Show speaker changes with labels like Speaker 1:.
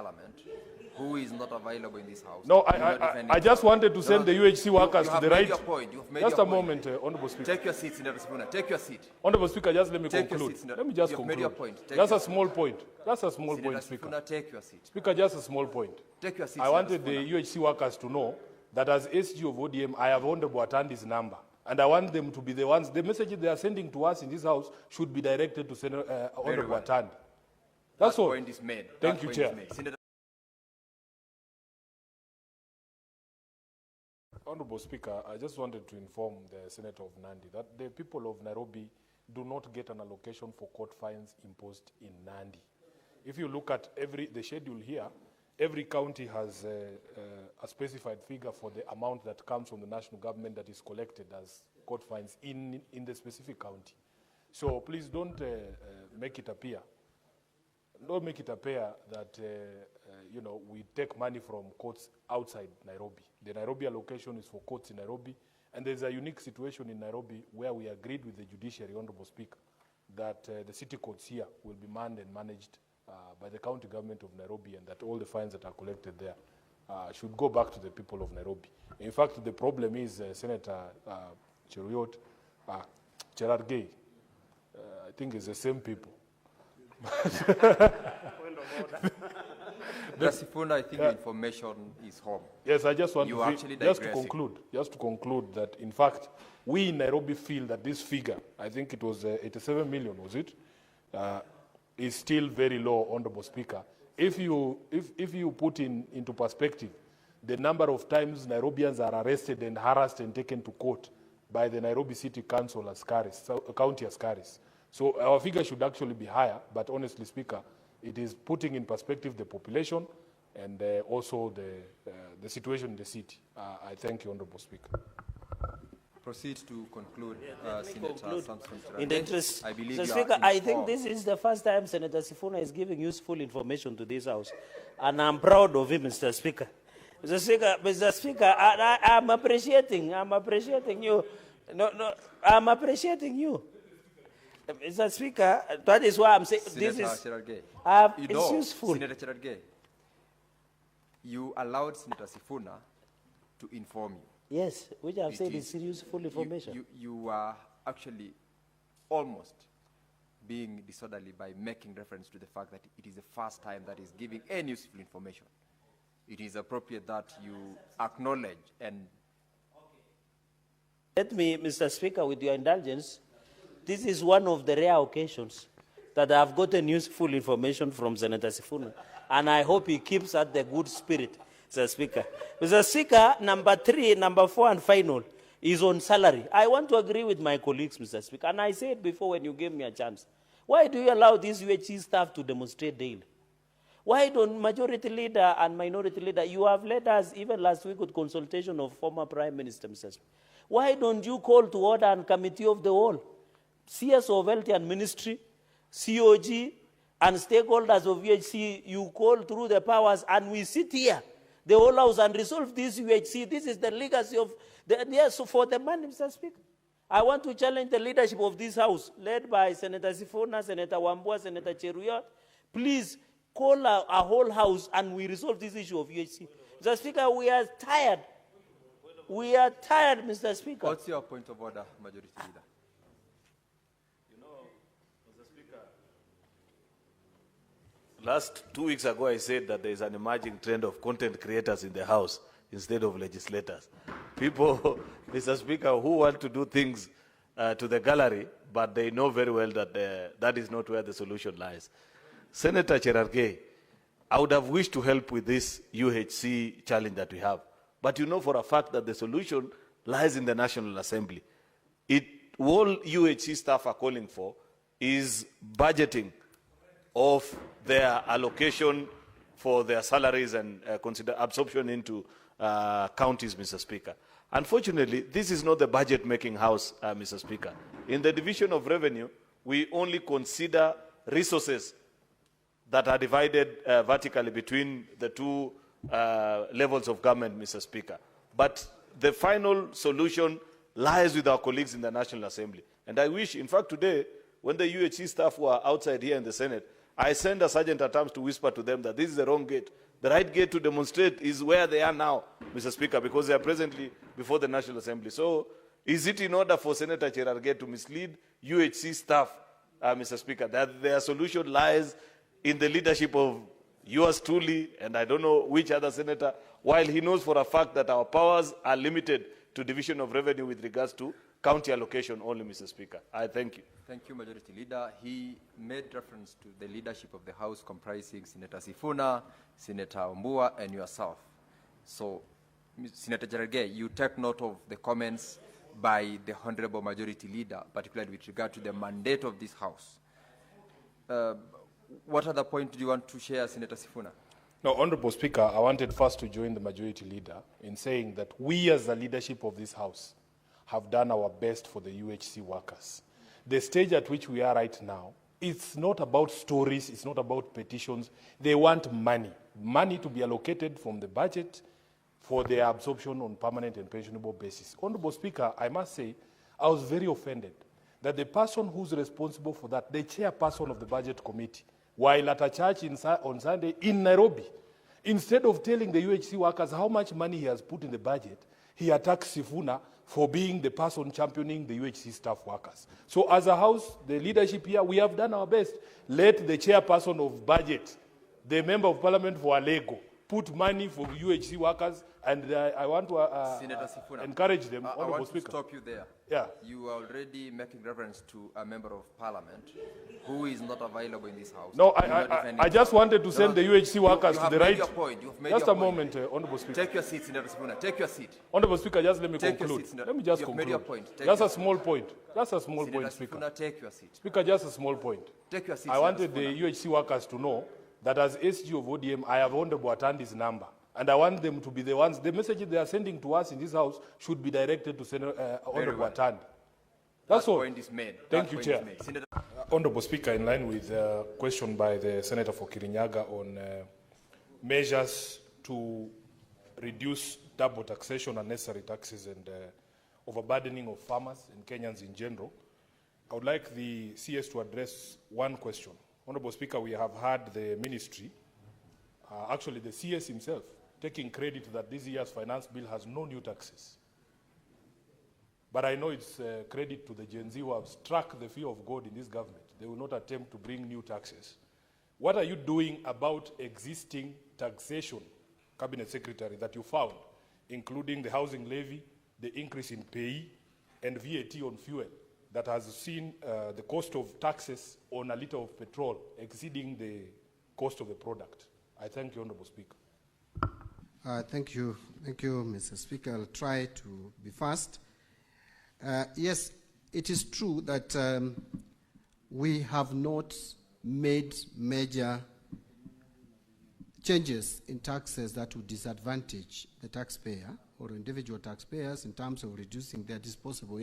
Speaker 1: Parliament who is not available in this house.
Speaker 2: No, I just wanted to send the UHC workers to the right.
Speaker 1: Your point. You've made
Speaker 2: just
Speaker 1: your
Speaker 2: a
Speaker 1: point.
Speaker 2: moment, Honorable Speaker.
Speaker 1: Take your seat, Senator Sifuna. Take your seat.
Speaker 2: Honorable Speaker, just let me
Speaker 1: Take
Speaker 2: conclude.
Speaker 1: Your seat,
Speaker 2: let me just
Speaker 1: You've
Speaker 2: conclude.
Speaker 1: Made your point.
Speaker 2: Just a small point. Just a small
Speaker 1: Senator
Speaker 2: point, Speaker.
Speaker 1: Sifuna, take your seat.
Speaker 2: Speaker, just a small point.
Speaker 1: Take your seat.
Speaker 2: I wanted the UHC workers to know that as SG of ODM, I have Honorable Atandi's number. And I want them to be the ones, the messages they are sending to us in this house should be directed to Senator Honorable Atandi. That's all.
Speaker 1: Point is made.
Speaker 2: Thank you, Chair. Honorable Speaker, I just wanted to inform the Senator of Nandi that the people of Nairobi do not get an allocation for court fines imposed in Nandi. If you look at the schedule here, every county has a specified figure for the amount that comes from the national government that is collected as court fines in the specific county. So please don't make it appear. Don't make it appear that we take money from courts outside Nairobi. The Nairobi allocation is for courts in Nairobi, and there's a unique situation in Nairobi where we agreed with the judiciary, Honorable Speaker, that the city courts here will be manned and managed by the county government of Nairobi, and that all the fines that are collected there should go back to the people of Nairobi. In fact, the problem is Senator Cheruyot, Cherargei, I think it's the same people.
Speaker 1: Sifuna, I think the information is home.
Speaker 2: Yes, I just want to conclude that, in fact, we in Nairobi feel that this figure, I think it was 87 million, was it, is still very low, Honorable Speaker. If you put into perspective the number of times Nairobians are arrested and harassed and taken to court by the Nairobi City Council county askaris. So our figure should actually be higher, but honestly, Speaker, it is putting in perspective the population and also the situation in the city. I thank you, Honorable Speaker.
Speaker 1: Proceed to conclude,
Speaker 3: Senator
Speaker 1: Samson.
Speaker 3: In the interest,
Speaker 1: I believe
Speaker 3: Mr. Speaker, I think this is the first time Senator Sifuna is giving useful information to this House, and I'm proud of him, Mr. Speaker. Mr. Speaker, I'm appreciating you. I'm appreciating you. Mr. Speaker, that is why I'm saying this is it's useful.
Speaker 1: Senator Cherargei, you allowed Senator Sifuna to inform you.
Speaker 3: Yes, which I've said is useful information.
Speaker 1: You are actually almost being disorderly by making reference to the fact that it is the first time that is giving any useful information. It is appropriate that you acknowledge and...
Speaker 3: Let me, Mr. Speaker, with your indulgence, this is one of the rare occasions that I've gotten useful information from Senator Sifuna, and I hope he keeps at the good spirit, Mr. Speaker. Mr. Speaker, number 3, number 4, and final is on salary. I want to agree with my colleagues, Mr. Speaker, and I said before when you gave me a chance, why do you allow these UHC staff to demonstrate daily? Why don't majority leader and minority leader, you have led us even last week with consultation of former Prime Minister, Mr. Speaker. Why don't you call to order and committee of the whole? CS of Health and Ministry, COG, and stakeholders of UHC, you call through the powers, and we sit here, the whole House, and resolve this UHC. This is the legacy of so for the man, Mr. Speaker. I want to challenge the leadership of this House, led by Senator Sifuna, Senator Wambua, Senator Cheruyot. Please call a whole House, and we resolve this issue of UHC. Mr. Speaker, we are tired. We are tired, Mr. Speaker.
Speaker 1: What's your point of order, Majority Leader?
Speaker 4: Last 2 weeks ago, I said that there is an emerging trend of content creators in the House instead of legislators. People, Mr. Speaker, who want to do things to the gallery, but they know very well that that is not where the solution lies. Senator Cherargei, I would have wished to help with this UHC challenge that we have. But you know for a fact that the solution lies in the National Assembly. All UHC staff are calling for is budgeting of their allocation for their salaries and consider absorption into counties, Mr. Speaker. Unfortunately, this is not the budget-making house, Mr. Speaker. In the division of revenue, we only consider resources that are divided vertically between the two levels of government, Mr. Speaker. But the final solution lies with our colleagues in the National Assembly. And I wish, in fact, today, when the UHC staff were outside here in the Senate, I send a sergeant at arms to whisper to them that this is the wrong gate. The right gate to demonstrate is where they are now, Mr. Speaker, because they are presently before the National Assembly. So is it in order for Senator Cherargei to mislead UHC staff, Mr. Speaker, that their solution lies in the leadership of yours truly, and I don't know which other senator, while he knows for a fact that our powers are limited to division of revenue with regards to county allocation only, Mr. Speaker? I thank you.
Speaker 1: Thank you, Majority Leader. He made reference to the leadership of the House comprising Senator Sifuna, Senator Mbua, and yourself. So, Senator Cherargei, you take note of the comments by the Honorable Majority Leader, particularly with regard to the mandate of this House. What other point do you want to share, Senator Sifuna?
Speaker 2: No, Honorable Speaker, I wanted first to join the Majority Leader in saying that we as the leadership of this House have done our best for the UHC workers. The stage at which we are right now, it's not about stories, it's not about petitions. They want money. Money to be allocated from the budget for their absorption on permanent and pensionable basis. Honorable Speaker, I must say, I was very offended that the person who's responsible for that, the chairperson of the budget committee, while at a church on Sunday in Nairobi, instead of telling the UHC workers how much money he has put in the budget, he attacks Sifuna for being the person championing the UHC staff workers. So as a House, the leadership here, we have done our best. Let the chairperson of budget, the member of parliament for Alego, put money for UHC workers, and I want to
Speaker 1: Senator Sifuna,
Speaker 2: encourage them.
Speaker 1: I
Speaker 2: Honorable
Speaker 1: want
Speaker 2: Speaker.
Speaker 1: to stop you there.
Speaker 2: Yeah.
Speaker 1: You are already making reference to a member of parliament who is not available in this House.
Speaker 2: No, I just wanted to send the UHC workers to the right.
Speaker 1: Your point. You've made
Speaker 2: just
Speaker 1: your
Speaker 2: a
Speaker 1: point.
Speaker 2: moment, Honorable Speaker.
Speaker 1: Take your seat, Senator Sifuna. Take your seat.
Speaker 2: Honorable Speaker, just let me
Speaker 1: Take your
Speaker 2: conclude.
Speaker 1: seat, Senator.
Speaker 2: Let me just
Speaker 1: You've
Speaker 2: conclude.
Speaker 1: made your point. Take
Speaker 2: Just
Speaker 1: your
Speaker 2: a small point. Just a small
Speaker 1: Senator
Speaker 2: point, Speaker.
Speaker 1: Sifuna, take your seat.
Speaker 2: Speaker, just a small point.
Speaker 1: Take your seat,
Speaker 2: I
Speaker 1: Senator
Speaker 2: wanted
Speaker 1: Sifuna.
Speaker 2: the UHC workers to know that as SG of ODM, I have Honorable Atandi's number. And I want them to be the ones, the messages they are sending to us in this House should be directed to Senator Honorable Atandi. That's all.
Speaker 1: Point is made.
Speaker 2: Thank you, Chair.
Speaker 1: Senator
Speaker 2: Honorable Speaker, in line with the question by the Senator for Kirinyaga on measures to reduce double taxation, unnecessary taxes, and overburdening of farmers and Kenyans in general, I would like the CS to address one question. Honorable Speaker, we have had the ministry, actually the CS himself, taking credit that this year's finance bill has no new taxes. But I know it's credit to the Gen Z who have struck the fear of God in this government. They will not attempt to bring new taxes. What are you doing about existing taxation, Cabinet Secretary, that you found, including the housing levy, the increase in pay, and VAT on fuel, that has seen the cost of taxes on a litre of petrol exceeding the cost of the product? I thank you, Honorable Speaker.
Speaker 5: Thank you, Mr. Speaker. I'll try to be fast. Yes, it is true that we have not made major changes in taxes that would disadvantage the taxpayer or individual taxpayers in terms of reducing their disposable income.